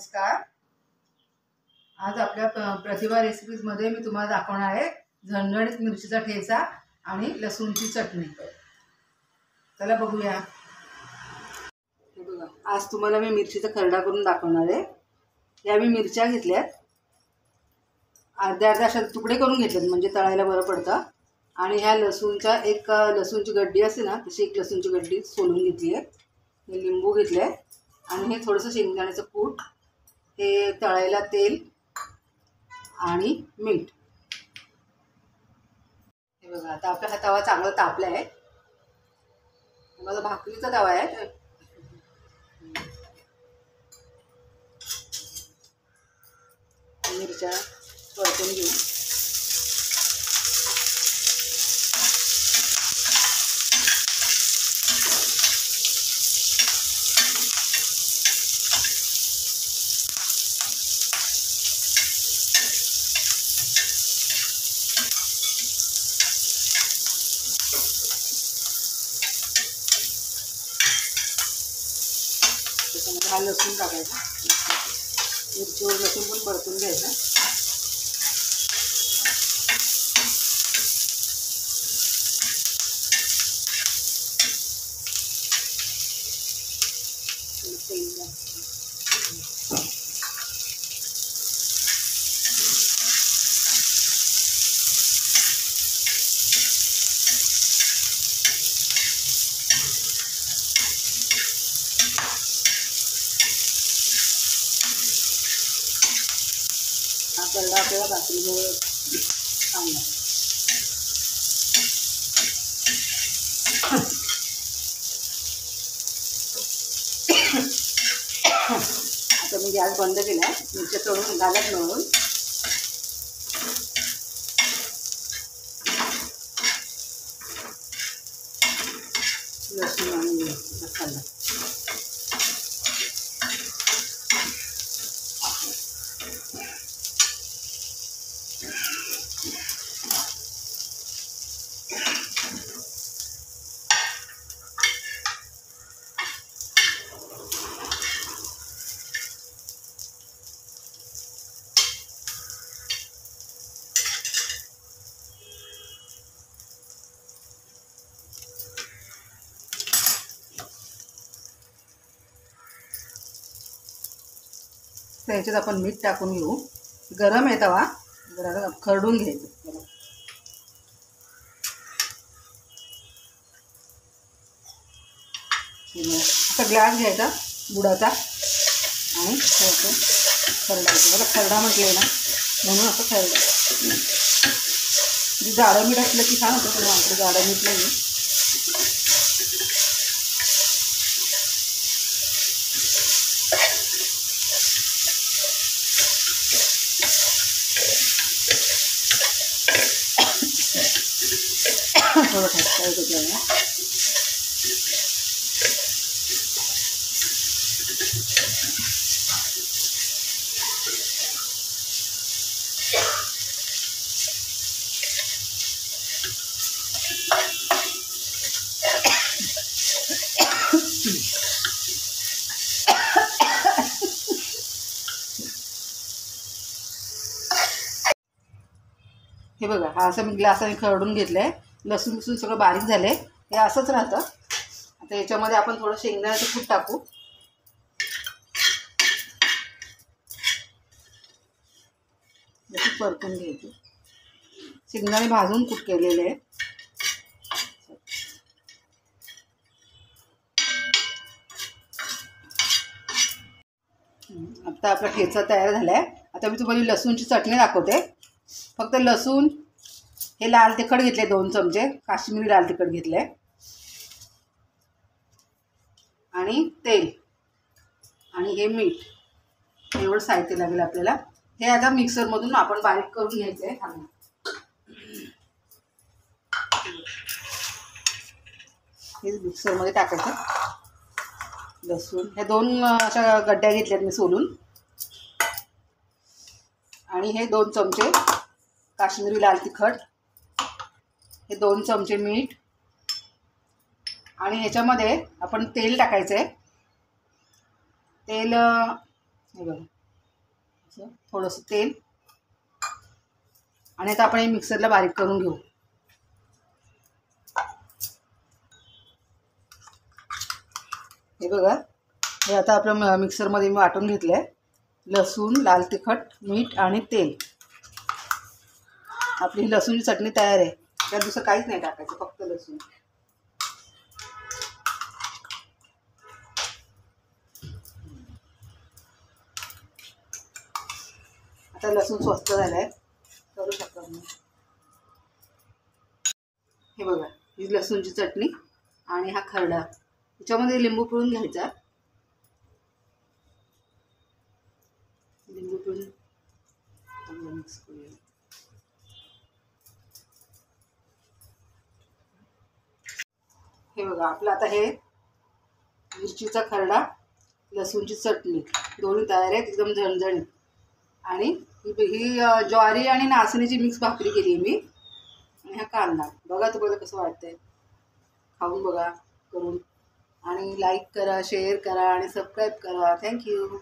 नमस्कार. आज आपल्या प्रतिभा रेसिपीजमध्ये मी तुम्हाला दाखवणार आहे झणझणीत मिरचीचा ठेचा आणि लसूणची चटणी. चला बघूया. हे बघा, आज तुम्हाला मी मिरचीचा खरडा करून दाखवणार आहे. या मी मिरच्या घेतल्यात, अर्ध्या अशा तुकडे करून घेतलेत म्हणजे तळायला बरं पडतं. आणि ह्या लसूणच्या एक लसूणची गड्डी असते ना, तशी एक लसूणची गड्डी सोलून घेतली आहे. हे लिंबू घेतले आणि हे थोडंसं शेंगदाण्याचं कूट, हे तळायला तेल आणि मीठ. हे बघा, आता आपला हा तवा चांगला तापला आहे. माझा भाकरीचा तवा आहे. मिरच्या परतून घेऊ. त्याच्यामध्ये हा लसूण टाकायचा. मिरचीवर लसूण पण परतून घ्यायचा. हा खरडा आपल्याला भाकरीवर चांगला. आता मी गॅस बंद केला आहे. मिरच्या तळून घालत मिळून लसूण आणि मसाला. तर ह्याच्यात आपण मीठ टाकून घेऊ. गरम आहे तवा, जरा खरडून घ्यायचं. असा ग्लास घ्यायचा बुडाचा आणि खरडायचं. मला खरडा म्हटलं ना म्हणून असं खरडा. म्हणजे जाडं मीठ असलं की छान होतं, पण आपलं जाडं मीठ नाही. थोडं टाकायचं त्याला. हे बघा, हा असं मी ग्लासाने खरडून घेतलंय. लसूण लसूण सगळं बारीक झाले. हे असंच राहतं. आता याच्यामध्ये आपण थोडं शेंगदाण्याचं कूट टाकू. परतून घ्यायचं. शेंगदाणे भाजून कूट केलेले आहे. आता आपला ठेचा तयार झाला आहे. आता मी तुम्हाला लसूणची चटणी दाखवते. फक्त लसूण, हे लाल तिखट घेतले 2 चमचे, काश्मीरी लाल तिखट घेतले, आणि तेल आणि हे मीठ. एवढं साहित्य लागेल आपल्याला. हे आता मिक्सरमधून आपण बारीक करून घ्यायचं आहे. हे मिक्सरमध्ये टाकायचं. लसूण, हे 2 अशा गड्ड्या घेतल्यात मी सोलून, आणि हे 2 चमचे काश्मीरी लाल तिखट, हे 2 चमचे मीठ, आणि ह्याच्यामध्ये आपण तेल टाकायचं आहे. तेल हे बघा असं थोडंसं तेल आणि आता आपण हे मिक्सरला बारीक करून घेऊ. हे बघा हे आता आपल्या मिक्सरमध्ये मी वाटून घेतलं आहे. लसूण, लाल तिखट, मीठ आणि तेल. आपली लसूणची चटणी तयार आहे. त्यात दुसरं काहीच नाही टाकायचं, फक्त लसूण. आता लसूण स्वस्त झालं आहे, करू शकता तुम्ही. हे बघा ही लसूणची चटणी आणि हा खरडा. याच्यामध्ये लिंबू पिळून घ्यायचा. लिंबू पिळून मिक्स करूया. हे बघा आपलं आता हे मिरचीचा खरडा, लसूणची चटणी दोन्ही तयार आहेत, एकदम झणझणीत. आणि ही ज्वारी आणि नाचणीची मिक्स भाकरी केली मी. आणि हा कांदा बघा तुम्हाला कसं वाटतंय, खाऊन बघा करून. आणि लाईक करा, शेअर करा आणि सबस्क्राईब करा. थँक्यू.